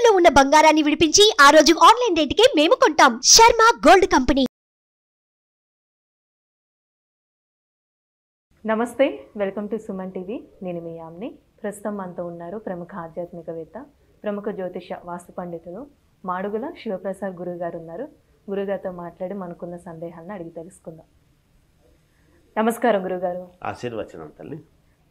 తాకట్టులో ఉన్న బంగారాన్ని విడిపించి ఆ రోజు ఆన్లైన్ రేటుకే మేము కొంటాం. Sharma gold company. నమస్తే, వెల్కమ్ టు సుమన్ టీవీ. నేను మీ యామ్ని. ప్రస్తుతం మనతో ఉన్నారు ప్రముఖ ఆధ్యాత్మికవేత్త, ప్రముఖ జ్యోతిష వాస్తు పండితులు మాడుగుల శివప్రసాద్ గురువు గారు ఉన్నారు. గురుగారితో మాట్లాడి మనకున్న సందేహాలను అడిగి తెలుసుకుందాం. నమస్కారం గురుగారు. ఆశీర్వచనం తల్లి.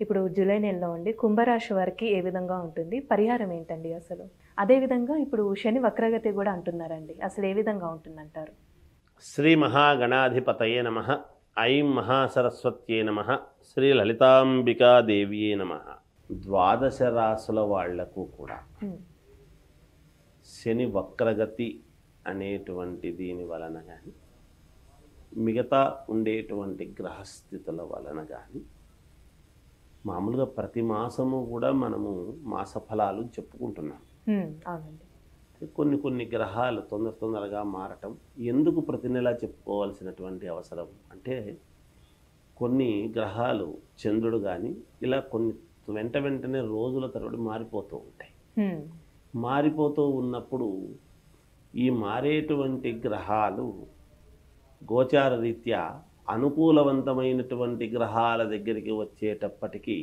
ఇప్పుడు జూలై నెలలో ఉండి కుంభరాశి వారికి ఏ విధంగా ఉంటుంది, పరిహారం ఏంటండి అసలు? అదేవిధంగా ఇప్పుడు శని వక్రగతి కూడా అంటున్నారండి, అసలు ఏ విధంగా ఉంటుందంటారు? శ్రీ మహాగణాధిపతయే నమః. ఐం మహాసరస్వత్యే నమః. శ్రీ లలితాంబికాదేవియే నమః. ద్వాదశ రాసుల వాళ్లకు కూడా శని వక్రగతి అనేటువంటి దీని వలన కానీ, మిగతా ఉండేటువంటి గ్రహస్థితుల వలన కానీ, మామూలుగా ప్రతి మాసము కూడా మనము మాస ఫలాలు చెప్పుకుంటున్నాం. అవునండి. కొన్ని గ్రహాలు తొందరగా మారటం ఎందుకు ప్రతి నెలా చెప్పుకోవాల్సినటువంటి అవసరం అంటే, కొన్ని గ్రహాలు చంద్రుడు కానీ ఇలా కొన్ని వెంటనే రోజుల తరబడి మారిపోతూ ఉంటాయి. మారిపోతూ ఉన్నప్పుడు ఈ మారేటువంటి గ్రహాలు గోచార రీత్యా అనుకూలవంతమైనటువంటి గ్రహాల దగ్గరికి వచ్చేటప్పటికీ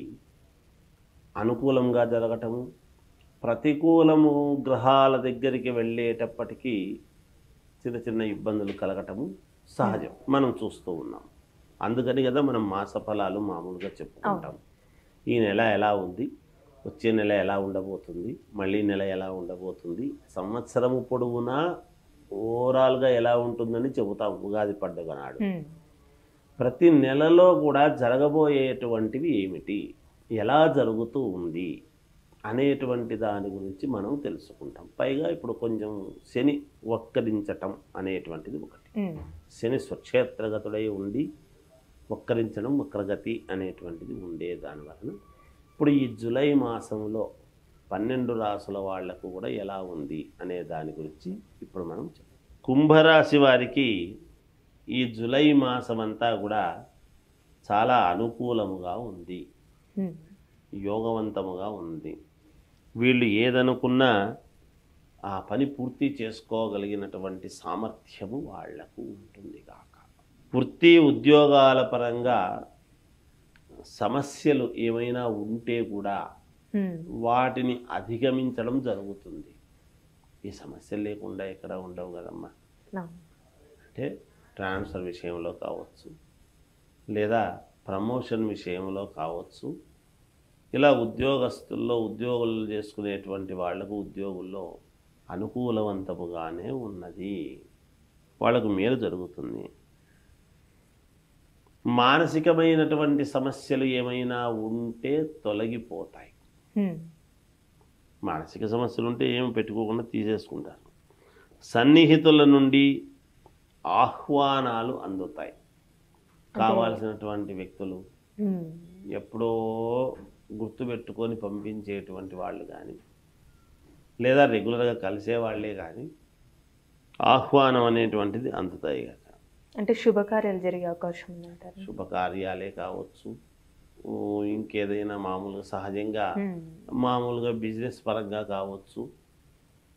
అనుకూలంగా జరగటము, ప్రతికూలము గ్రహాల దగ్గరికి వెళ్ళేటప్పటికీ చిన్న ఇబ్బందులు కలగటము సహజం, మనం చూస్తూ ఉన్నాం. అందుకని కదా మనం మాస ఫలాలు మామూలుగా చెప్పుకుంటాం. ఈ నెల ఎలా ఉంది, వచ్చే నెల ఎలా ఉండబోతుంది, మళ్ళీ నెల ఎలా ఉండబోతుంది, సంవత్సరము పొడవునా ఓవరాల్గా ఎలా ఉంటుందని చెబుతాం ఉగాది పండుగ నాడు. ప్రతి నెలలో కూడా జరగబోయేటువంటివి ఏమిటి, ఎలా జరుగుతూ ఉంది అనేటువంటి దాని గురించి మనం తెలుసుకుంటాం. పైగా ఇప్పుడు కొంచెం శని వక్రించటం అనేటువంటిది ఒకటి. శని స్వక్షేత్రగతుడై ఉండి వక్రించడం, వక్రగతి అనేటువంటిది ఉండే దానివలన ఇప్పుడు ఈ జూలై మాసంలో 12 రాసుల వాళ్లకు కూడా ఎలా ఉంది అనే దాని గురించి ఇప్పుడు మనం చెప్తాం. కుంభరాశి వారికి ఈ జూలై మాసం అంతా కూడా చాలా అనుకూలముగా ఉంది, యోగవంతముగా ఉంది. వీళ్ళు ఏదనుకున్నా ఆ పని పూర్తి చేసుకోగలిగినటువంటి సామర్థ్యము వాళ్లకు ఉంటుంది కాక, వృత్తి ఉద్యోగాల పరంగా సమస్యలు ఏమైనా ఉంటే కూడా వాటిని అధిగమించడం జరుగుతుంది. ఈ సమస్యలు లేకుండా ఎక్కడ ఉండవు కదమ్మా. అంటే ట్రాన్స్ఫర్ విషయంలో కావచ్చు, లేదా ప్రమోషన్ విషయంలో కావచ్చు, ఇలా ఉద్యోగస్తుల్లో ఉద్యోగులు చేసుకునేటువంటి వాళ్లకు ఉద్యోగుల్లో అనుకూలవంతముగానే ఉన్నది, వాళ్ళకు మేలు జరుగుతుంది. మానసికమైనటువంటి సమస్యలు ఏమైనా ఉంటే తొలగిపోతాయి. మానసిక సమస్యలు ఉంటే ఏమి పెట్టుకోకుండా తీసేసుకుంటారు. సన్నిహితుల నుండి ఆహ్వానాలు అందుతాయి. కావాల్సినటువంటి వ్యక్తులు ఎప్పుడో గుర్తుపెట్టుకొని పంపించేటువంటి వాళ్ళు కానీ, లేదా రెగ్యులర్గా కలిసే వాళ్ళే కానీ ఆహ్వానం అనేటువంటిది అందుతాయి కదా. అంటే శుభకార్యాలు జరిగే అవకాశం ఉందంటారు. శుభకార్యాలే కావచ్చు, ఇంకేదైనా మామూలుగా సహజంగా మామూలుగా బిజినెస్ పరంగా కావచ్చు,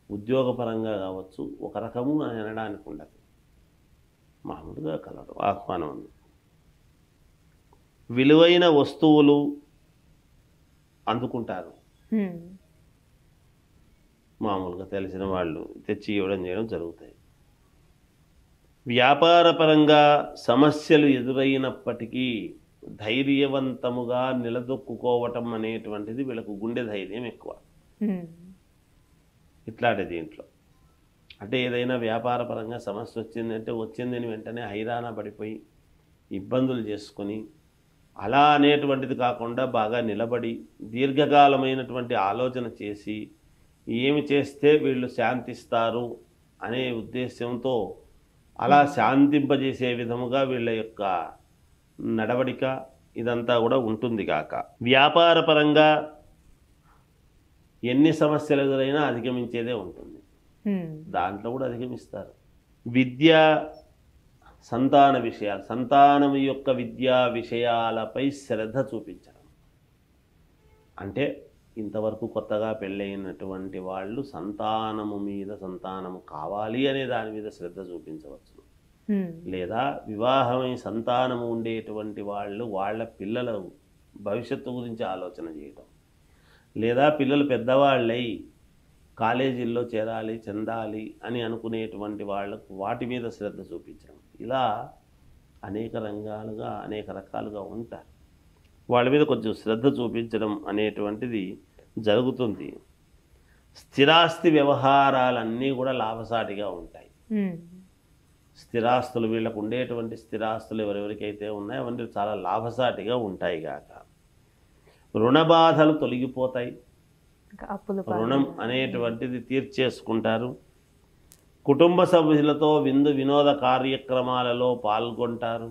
ఉద్యోగ పరంగా కావచ్చు, ఒక రకము అనడానికి ఉండదు, మామూలుగా కలవడం ఆహ్వానం ఉంది. విలువైన వస్తువులు అందుకుంటారు, మామూలుగా తెలిసిన వాళ్ళు తెచ్చి ఇవ్వడం చేయడం జరుగుతాయి. వ్యాపారపరంగా సమస్యలు ఎదురైనప్పటికీ ధైర్యవంతముగా నిలదొక్కుకోవటం అనేటువంటిది వీళ్ళకు గుండె ధైర్యం ఎక్కువ. ఇట్లాంటి దీంట్లో అంటే ఏదైనా వ్యాపారపరంగా సమస్య వచ్చిందంటే వచ్చిందని వెంటనే హైరాణ పడిపోయి ఇబ్బందులు చేసుకొని అలా అనేటువంటిది కాకుండా బాగా నిలబడి దీర్ఘకాలమైనటువంటి ఆలోచన చేసి ఏమి చేస్తే వీళ్ళు శాంతిస్తారు అనే ఉద్దేశంతో అలా శాంతింపజేసే విధముగా వీళ్ళ యొక్క నడవడిక ఇదంతా కూడా ఉంటుంది కాక, వ్యాపారపరంగా ఎన్ని సమస్యలు ఎదురైనా అధిగమించేదే ఉంటుంది, దాంట్లో కూడా అధిగమిస్తారు. విద్య, సంతాన విషయాలు, సంతానం యొక్క విద్యా విషయాలపై శ్రద్ధ చూపించడం. అంటే ఇంతవరకు కొత్తగా పెళ్ళైనటువంటి వాళ్ళు సంతానము కావాలి అనే దాని మీద శ్రద్ధ చూపించవచ్చు. లేదా వివాహమై సంతానము ఉండేటువంటి వాళ్ళు వాళ్ళ పిల్లల భవిష్యత్తు గురించి ఆలోచన చేయడం, లేదా పిల్లలు పెద్దవాళ్ళై కాలేజీల్లో చేరాలి చెందాలి అని అనుకునేటువంటి వాళ్ళకు వాటి మీద శ్రద్ధ చూపించడం, ఇలా అనేక రకాలుగా ఉంటారు. వాళ్ళ మీద కొంచెం శ్రద్ధ చూపించడం అనేటువంటిది జరుగుతుంది. స్థిరాస్తి వ్యవహారాలన్నీ కూడా లాభసాటిగా ఉంటాయి. స్థిరాస్తులు వీళ్ళకు ఉండేటువంటి స్థిరాస్తులు ఎవరెవరికైతే ఉన్నాయో అవన్నీ చాలా లాభసాటిగా ఉంటాయి గాక. రుణ బాధలు తొలగిపోతాయి, రుణం అనేటువంటిది తీర్చేసుకుంటారు. కుటుంబ సభ్యులతో వినోద కార్యక్రమాలలో పాల్గొంటారు.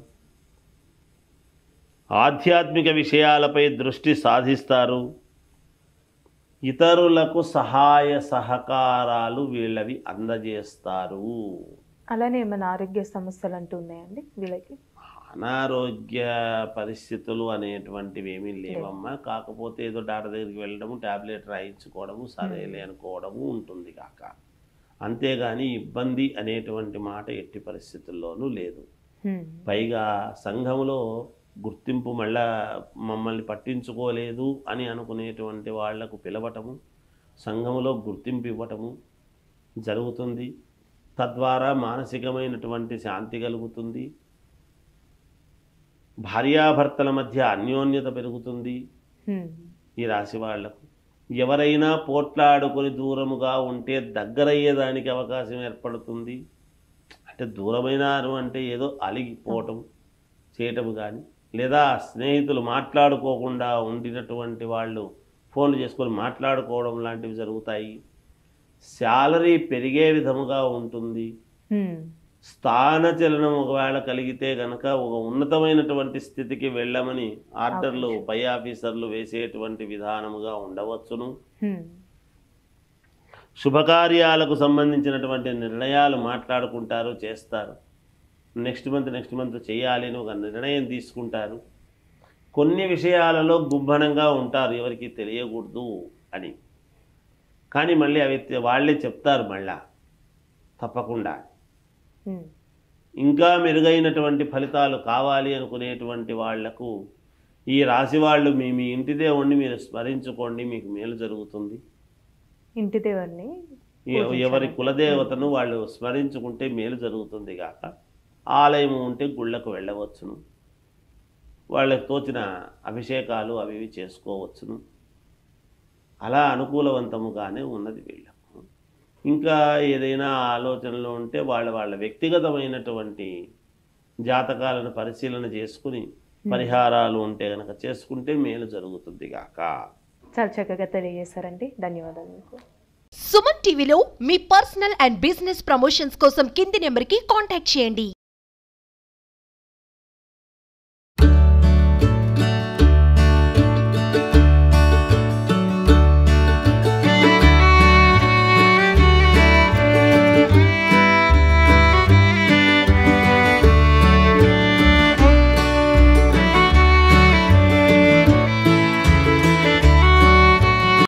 ఆధ్యాత్మిక విషయాలపై దృష్టి సాధిస్తారు. ఇతరులకు సహాయ సహకారాలు వీళ్ళవి అందజేస్తారు. అలానే ఏమైనా ఆరోగ్య సమస్యలు అంటూ ఉన్నాయండి వీళ్ళకి? అనారోగ్య పరిస్థితులు అనేటువంటివి ఏమీ లేవమ్మా. కాకపోతే ఏదో డాక్టర్ దగ్గరికి వెళ్ళడము, ట్యాబ్లెట్ రాయించుకోవడము, సరేలే అనుకోవడము ఉంటుంది కాక, అంతేగాని ఇబ్బంది అనేటువంటి మాట ఎట్టి పరిస్థితుల్లోనూ లేదు. పైగా సంఘంలో గుర్తింపు మమ్మల్ని పట్టించుకోలేదు అని అనుకునేటువంటి వాళ్లకు పిలవటము, సంఘంలో గుర్తింపు ఇవ్వటము జరుగుతుంది. తద్వారా మానసికమైనటువంటి శాంతి కలుగుతుంది. భార్యాభర్తల మధ్య అన్యోన్యత పెరుగుతుంది. ఈ రాశి వాళ్లకు ఎవరైనా పోట్లాడుకొని దూరముగా ఉంటే దగ్గరయ్యేదానికి అవకాశం ఏర్పడుతుంది. అంటే దూరమైనారు అంటే ఏదో అలిగిపోవటం చేయటం కానీ, లేదా స్నేహితులు మాట్లాడుకోకుండా ఉండినటువంటి వాళ్ళు ఫోన్లు చేసుకొని మాట్లాడుకోవడం లాంటివి జరుగుతాయి. శాలరీ పెరిగే విధముగా ఉంటుంది. స్థానచలనం ఒకవేళ కలిగితే గనక ఒక ఉన్నతమైనటువంటి స్థితికి వెళ్ళమని ఆర్డర్లు పై ఆఫీసర్లు వేసేటువంటి విధానముగా ఉండవచ్చును. శుభకార్యాలకు సంబంధించినటువంటి నిర్ణయాలు మాట్లాడుకుంటారు, చేస్తారు. నెక్స్ట్ మంత్ చేయాలి అని ఒక నిర్ణయం తీసుకుంటారు. కొన్ని విషయాలలో గుంభనంగా ఉంటారు, ఎవరికి తెలియకూడదు అని. కానీ మళ్ళీ అవి వాళ్ళే చెప్తారు మళ్ళా తప్పకుండా. ఇంకా మెరుగైనటువంటి ఫలితాలు కావాలి అనుకునేటువంటి వాళ్లకు ఈ రాశి వాళ్ళు మీ ఇంటి దేవుణ్ణి మీరు స్మరించుకోండి, మీకు మేలు జరుగుతుంది. ఇంటి దేవుణ్ణి ఎవరి కులదేవతను వాళ్ళు స్మరించుకుంటే మేలు జరుగుతుంది గాక. ఆలయం ఉంటే గుళ్ళకు వెళ్ళవచ్చును, వాళ్ళకి తోచిన అభిషేకాలు అవి చేసుకోవచ్చును. అలా అనుకూలవంతముగానే ఉన్నది వీళ్ళకు. ఇంకా ఏదైనా ఆలోచనలు ఉంటే వాళ్ళ వ్యక్తిగతమైనటువంటి జాతకాలను పరిశీలన చేసుకుని పరిహారాలు ఉంటే కనుక చేసుకుంటే మేలు జరుగుతుంది గాక. చాలా చక్కగా తెలియజేశారండి, ధన్యవాదాలు మీకు. సుమన్ టీవీలో మీ పర్సనల్ అండ్ బిజినెస్ ప్రమోషన్స్ కోసం కింది నెంబర్కి కాంటాక్ట్ చేయండి.